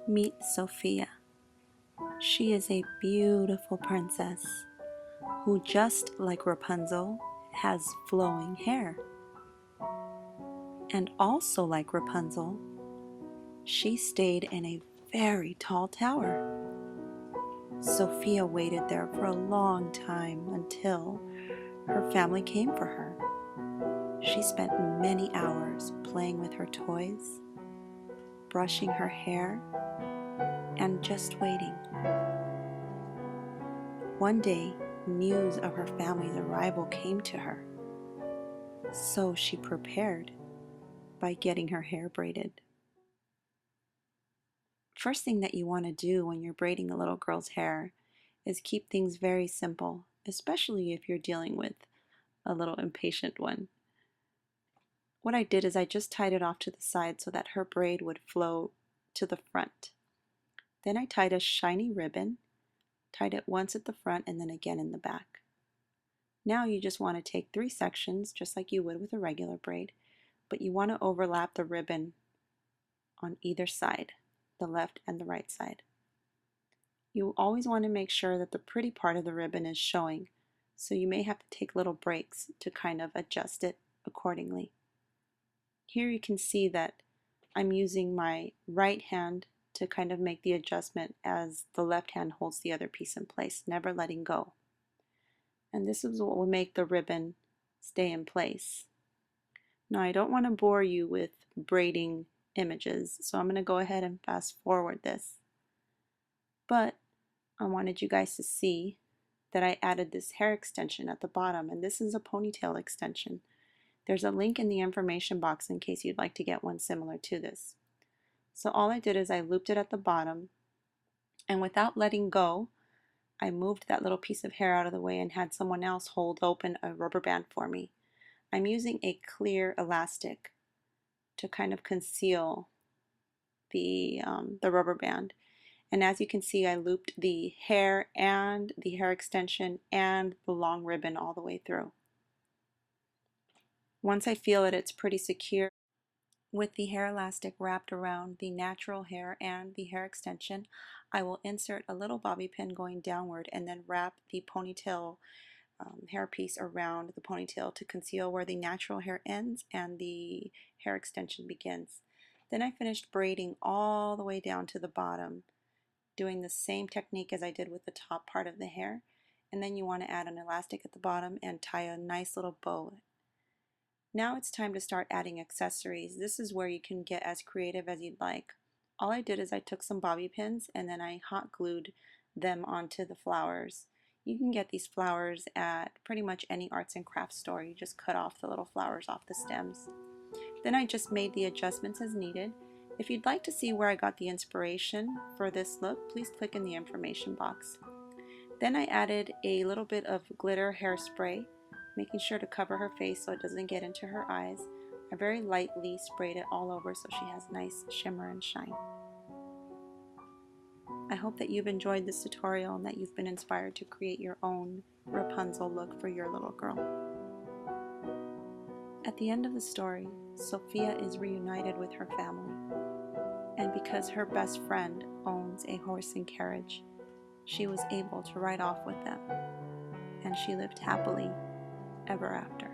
Meet Sofia. She is a beautiful princess who, just like Rapunzel, has flowing hair. And also like Rapunzel, she stayed in a very tall tower. Sofia waited there for a long time until her family came for her. She spent many hours playing with her toys, brushing her hair, and just waiting. One day, news of her family's arrival came to her, so she prepared by getting her hair braided. First thing that you want to do when you're braiding a little girl's hair is keep things very simple, especially if you're dealing with a little impatient one. What I did is I just tied it off to the side so that her braid would flow to the front. Then I tied a shiny ribbon, tied it once at the front and then again in the back. Now you just want to take 3 sections just like you would with a regular braid, but you want to overlap the ribbon on either side, the left and the right side. You always want to make sure that the pretty part of the ribbon is showing, so you may have to take little breaks to kind of adjust it accordingly. Here you can see that I'm using my right hand to kind of make the adjustment as the left hand holds the other piece in place, never letting go. And this is what will make the ribbon stay in place. Now I don't want to bore you with braiding images, so I'm going to go ahead and fast forward this. But I wanted you guys to see that I added this hair extension at the bottom, and this is a ponytail extension. There's a link in the information box in case you'd like to get one similar to this. So all I did is I looped it at the bottom, and without letting go, I moved that little piece of hair out of the way and had someone else hold open a rubber band for me. I'm using a clear elastic to kind of conceal the rubber band. And as you can see, I looped the hair and the hair extension and the long ribbon all the way through. Once I feel that it's pretty secure, with the hair elastic wrapped around the natural hair and the hair extension, I will insert a little bobby pin going downward and then wrap the ponytail hair piece around the ponytail to conceal where the natural hair ends and the hair extension begins. Then I finished braiding all the way down to the bottom, doing the same technique as I did with the top part of the hair. And then you want to add an elastic at the bottom and tie a nice little bow. Now it's time to start adding accessories. This is where you can get as creative as you'd like. All I did is I took some bobby pins and then I hot glued them onto the flowers. You can get these flowers at pretty much any arts and crafts store. You just cut off the little flowers off the stems. Then I just made the adjustments as needed. If you'd like to see where I got the inspiration for this look, please click in the information box. Then I added a little bit of glitter hairspray, making sure to cover her face so it doesn't get into her eyes. I very lightly sprayed it all over so she has nice shimmer and shine. I hope that you've enjoyed this tutorial and that you've been inspired to create your own Rapunzel look for your little girl. At the end of the story, Sofia is reunited with her family, and because her best friend owns a horse and carriage, she was able to ride off with them, and she lived happily ever after.